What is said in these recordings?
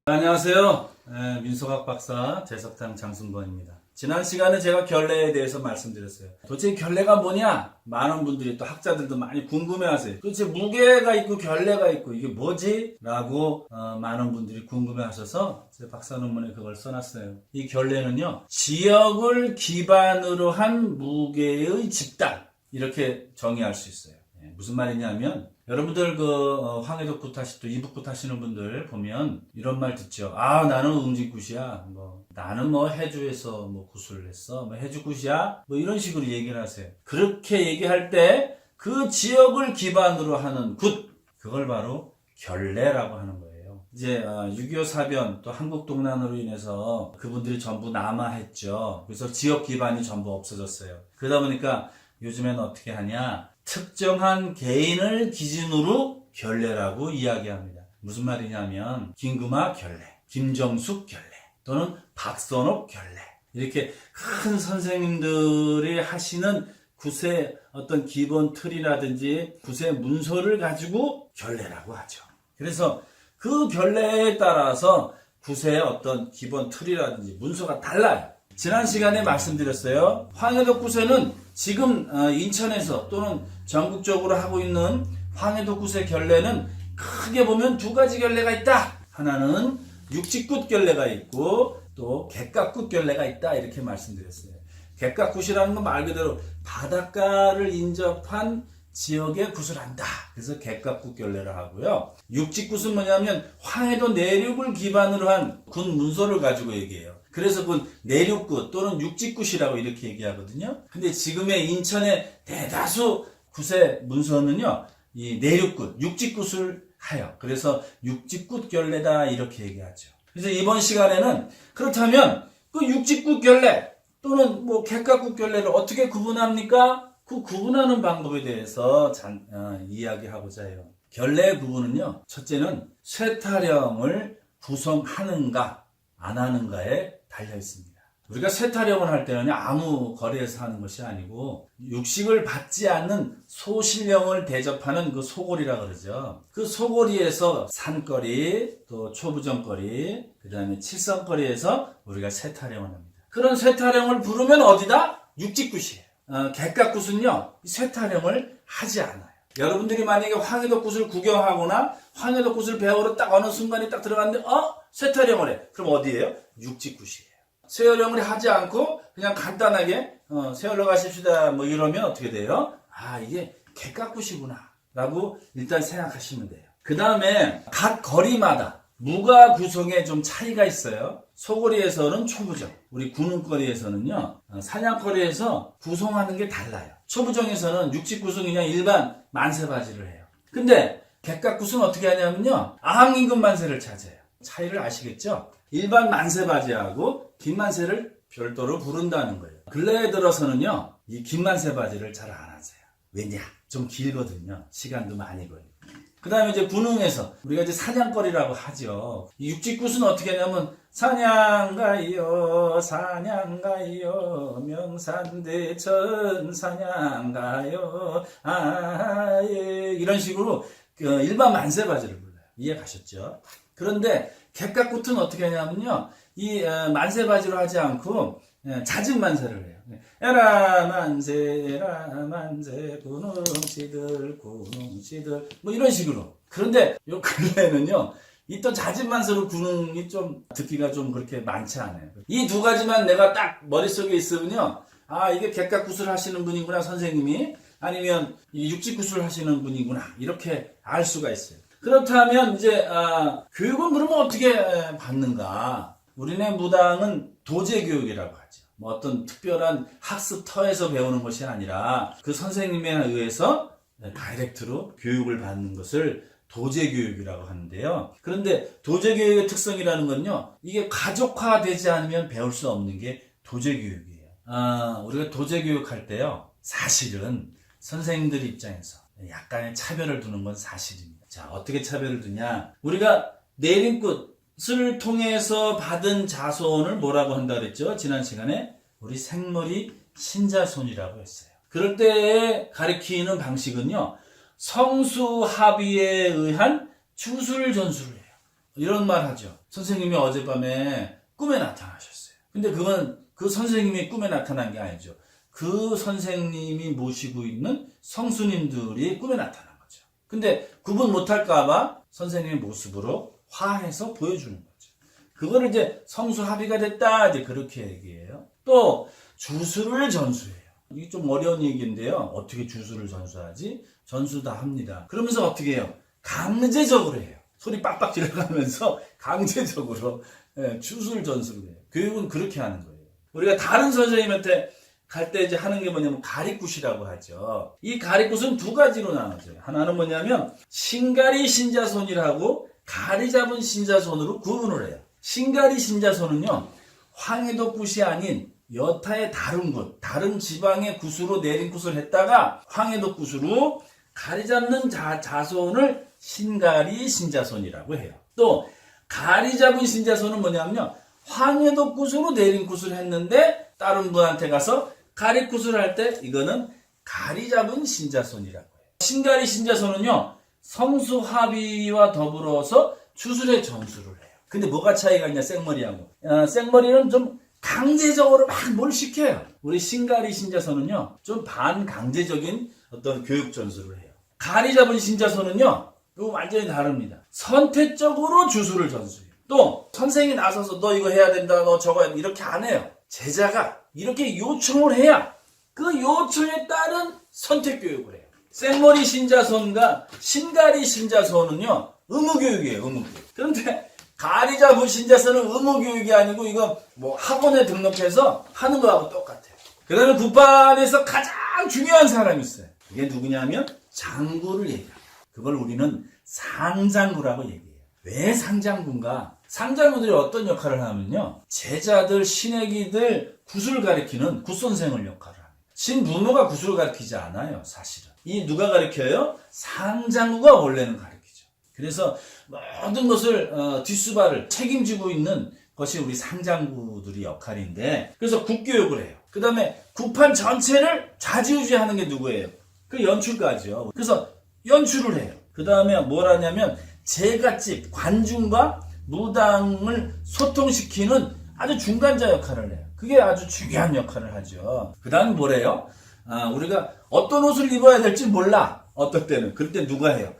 안녕하세요. 민속학 박사 재석장 장승권입니다. 지난 시간에 제가 결례에 대해서 말씀드렸어요. 도대체 결례가 뭐냐? 많은 분들이 또 학자들도 많이 궁금해하세요. 도대체 무게가 있고 결례가 있고 이게 뭐지? 라고 많은 분들이 궁금해하셔서 제 박사 논문에 그걸 써놨어요. 이 결례는요, 지역을 기반으로 한 무게의 집단, 이렇게 정의할 수 있어요. 무슨 말이냐면 여러분들 황해도 굿하시 또 이북 굿하시는 분들 보면 이런 말 듣죠. 나는 응진굿이야. 나는 해주에서 굿을 했어. 해주굿이야. 이런 식으로 얘기를 하세요. 그렇게 얘기할 때 그 지역을 기반으로 하는 굿, 그걸 바로 결례라고 하는 거예요. 이제 6.25 사변 또 한국동란으로 인해서 그분들이 전부 남하했죠. 그래서 지역 기반이 전부 없어졌어요. 그러다 보니까 요즘에는 어떻게 하냐? 특정한 개인을 기준으로 결례라고 이야기합니다. 무슨 말이냐면 김금하 결례, 김정숙 결례, 또는 박선옥 결례, 이렇게 큰 선생님들이 하시는 굿의 어떤 기본 틀이라든지 굿의 문서를 가지고 결례라고 하죠. 그래서 그 결례에 따라서 굿의 어떤 기본 틀이라든지 문서가 달라요. 지난 시간에 말씀드렸어요. 황해도 굿에는 지금 인천에서 또는 전국적으로 하고 있는 황해도 굿의 결례는 크게 보면 두 가지 결례가 있다. 하나는 육지굿 결례가 있고 또 객각굿 결례가 있다. 이렇게 말씀드렸어요. 객각굿이라는 건 말 그대로 바닷가를 인접한 지역의 굿을 한다. 그래서 객각굿 결례를 하고요. 육지굿은 뭐냐면 황해도 내륙을 기반으로 한 굿 문서를 가지고 얘기해요. 그래서 그 내륙굿 또는 육지굿이라고 이렇게 얘기하거든요. 근데 지금의 인천의 대다수 굿의 문서는요, 이 내륙굿, 육지굿을 해요. 그래서 육지굿 결례다 이렇게 얘기하죠. 그래서 이번 시간에는 그렇다면 그 육지굿 결례 또는 객각굿 결례를 어떻게 구분합니까? 그 구분하는 방법에 대해서 이야기하고자 해요. 결례의 구분은요, 첫째는 쇠타령을 구성하는가 안 하는가에 달려 있습니다. 우리가 쇠타령을 할 때는 아무 거리에서 하는 것이 아니고 육식을 받지 않는 소신령을 대접하는 그 소골이라 그러죠. 그 소골이에서 산거리, 또 초부정거리, 그 다음에 칠성거리에서 우리가 쇠타령을 합니다. 그런 쇠타령을 부르면 어디다? 육지굿이에요. 객각굿은요, 쇠타령을 하지 않아요. 여러분들이 만약에 황해도 굿을 구경하거나 황해도 굿을 배우러 딱 어느 순간에 딱 들어갔는데 쇠타령을 해. 그럼 어디예요? 육지굿이에요. 쇠타령을 하지 않고 그냥 간단하게 세월러 가십시다 이러면 어떻게 돼요? 이게 객각굿이구나 라고 일단 생각하시면 돼요. 그 다음에 각 거리마다 무가 구성에 좀 차이가 있어요. 소거리에서는 초부정, 우리 구릉거리에서는요, 사냥거리에서 구성하는 게 달라요. 초부정에서는 육지굿은 그냥 일반 만세바지를 해요. 근데 객각굿은 어떻게 하냐면요, 아항임금 만세를 차지해요. 차이를 아시겠죠? 일반 만세바지하고 긴만세를 별도로 부른다는 거예요. 근래에 들어서는요, 이 긴만세바지를 잘 안 하세요. 왜냐? 좀 길거든요. 시간도 많이 걸리고. 그 다음에 이제 군흥에서 우리가 이제 사냥거리라고 하죠. 이 육지굿은 어떻게 하냐면 사냥가요 사냥가요 명산대천 사냥가요 예, 이런 식으로 일반 만세바지를 불러요. 이해 가셨죠? 그런데 객각굿은 어떻게 하냐면요, 이 만세바지로 하지 않고 잦은 만세를 해요. 에라 만세 군웅씨들 이런 식으로. 그런데 요 근래에는요, 이 또 잦은 만세로 군웅이 좀 듣기가 좀 그렇게 많지 않아요. 이 두 가지만 내가 딱 머릿속에 있으면요, 이게 객각굿을 하시는 분이구나 선생님이, 아니면 이 육지굿을 하시는 분이구나, 이렇게 알 수가 있어요. 그렇다면 이제 교육은 그러면 어떻게 받는가? 우리네 무당은 도제교육이라고 하죠. 어떤 특별한 학습터에서 배우는 것이 아니라 그 선생님에 의해서 다이렉트로 교육을 받는 것을 도제교육이라고 하는데요. 그런데 도제교육의 특성이라는 건요, 이게 가족화되지 않으면 배울 수 없는 게 도제교육이에요. 우리가 도제교육 할 때요, 사실은 선생님들 입장에서 약간의 차별을 두는 건 사실입니다. 자, 어떻게 차별을 두냐? 우리가 내림굿을 통해서 받은 자손을 뭐라고 한다 그랬죠? 지난 시간에 우리 생머리 신자손이라고 했어요. 그럴 때 가리키는 방식은요, 성수합의에 의한 주술 전술을 해요. 이런 말 하죠. 선생님이 어젯밤에 꿈에 나타나셨어요. 근데 그건 그 선생님이 꿈에 나타난 게 아니죠. 그 선생님이 모시고 있는 성수님들이 꿈에 나타난 거죠. 근데 구분 못할까봐 선생님의 모습으로 화해서 보여주는 거죠. 그거를 이제 성수합의가 됐다, 이제 그렇게 얘기해요. 또 주술을 전수해요. 이게 좀 어려운 얘기인데요. 어떻게 주술을 전수하지? 전수 다 합니다. 그러면서 어떻게 해요? 강제적으로 해요. 소리 빡빡 질러가면서 강제적으로 주술 전수를 해요. 교육은 그렇게 하는 거예요. 우리가 다른 선생님한테 갈 때 이제 하는 게 뭐냐면 가리굿이라고 하죠. 이 가리굿은 두 가지로 나눠져요. 하나는 뭐냐면 신가리 신자손이라고 가리 잡은 신자손으로 구분을 해요. 신가리 신자손은요, 황해도 굿이 아닌 여타의 다른 굿, 다른 지방의 굿으로 내린 굿을 했다가 황해도 굿으로 가리 잡는 자손을 신가리 신자손이라고 해요. 또 가리 잡은 신자손은 뭐냐면요, 황해도 굿으로 내린 굿을 했는데 다른 분한테 가서 가리 굿을 할 때 이거는 가리 잡은 신자손이라고 해요. 신가리 신자손은요, 성수합의와 더불어서 주술의 전수를 해요. 근데 뭐가 차이가 있냐, 생머리하고. 생머리는 좀 강제적으로 막 뭘 시켜요. 우리 신가리 신자손은요, 좀 반강제적인 어떤 교육 전수를 해요. 가리 잡은 신자손은요, 이거 완전히 다릅니다. 선택적으로 주술을 전수해요. 또 선생이 나서서 너 이거 해야 된다, 너 저거 해야 된다, 이렇게 안 해요. 제자가 이렇게 요청을 해야 그 요청에 따른 선택 교육을 해요. 생머리 신자손과 신가리 신자손은요, 의무교육이에요, 의무교육. 그런데 가리 잡은 신자손은 의무교육이 아니고 이거 뭐 학원에 등록해서 하는 거하고 똑같아요. 그 다음에 구판에서 가장 중요한 사람이 있어요. 이게 누구냐면 장구를 얘기해요. 그걸 우리는 상장구라고 얘기해요. 왜 상장구인가? 상장구들이 어떤 역할을 하면요, 제자들, 신애기들 굿을 가리키는 굿선생을 역할을 합니다. 신부모가 굿을 가리키지 않아요, 사실은. 이 누가 가리켜요? 상장구가 원래는 가리키죠. 그래서 모든 것을 뒷수발을 책임지고 있는 것이 우리 상장구들의 역할인데, 그래서 굿교육을 해요. 그 다음에 굿판 전체를 좌지우지하는 게 누구예요? 그 연출가죠. 그래서 연출을 해요. 그 다음에 뭘 하냐면 제갓집, 관중과 무당을 소통시키는 아주 중간자 역할을 해요. 그게 아주 중요한 역할을 하죠. 그 다음에 뭐래요? 우리가 어떤 옷을 입어야 될지 몰라. 어떨 때는. 그럴 때 누가 해요?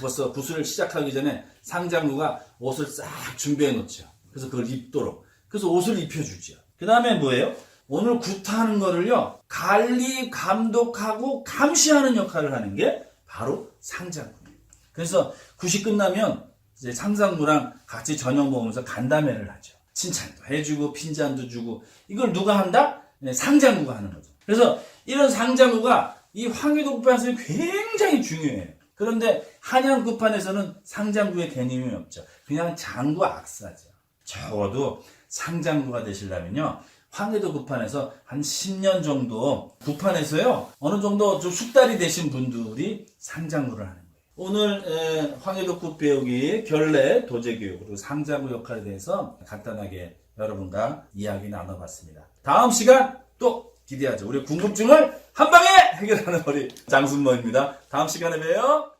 벌써 굿을 시작하기 전에 상장구가 옷을 싹 준비해 놓죠. 그래서 그걸 입도록. 그래서 옷을 입혀주죠. 그 다음에 뭐예요? 오늘 굿하는 거를요, 관리, 감독하고 감시하는 역할을 하는 게 바로 상장구예요. 그래서 굿이 끝나면 이제 상장구랑 같이 저녁 먹으면서 간담회를 하죠. 칭찬도 해주고 핀잔도 주고. 이걸 누가 한다? 상장구가 하는 거죠. 그래서 이런 상장구가 이 황해도 굿판에서는 굉장히 중요해요. 그런데 한양 굿판에서는 상장구의 개념이 없죠. 그냥 장구 악사죠. 적어도 상장구가 되시려면요, 황해도 굿판에서 한 10년 정도 굿판에서요, 어느 정도 좀 숙달이 되신 분들이 상장구를 하는 거예요. 오늘 황해도 굿 배우기 결례 도제교육 그리고 상장구 역할에 대해서 간단하게 여러분과 이야기 나눠봤습니다. 다음 시간 또 기대하죠. 우리 궁금증을 한 방에 해결하는 우리 장순모입니다. 다음 시간에 봬요.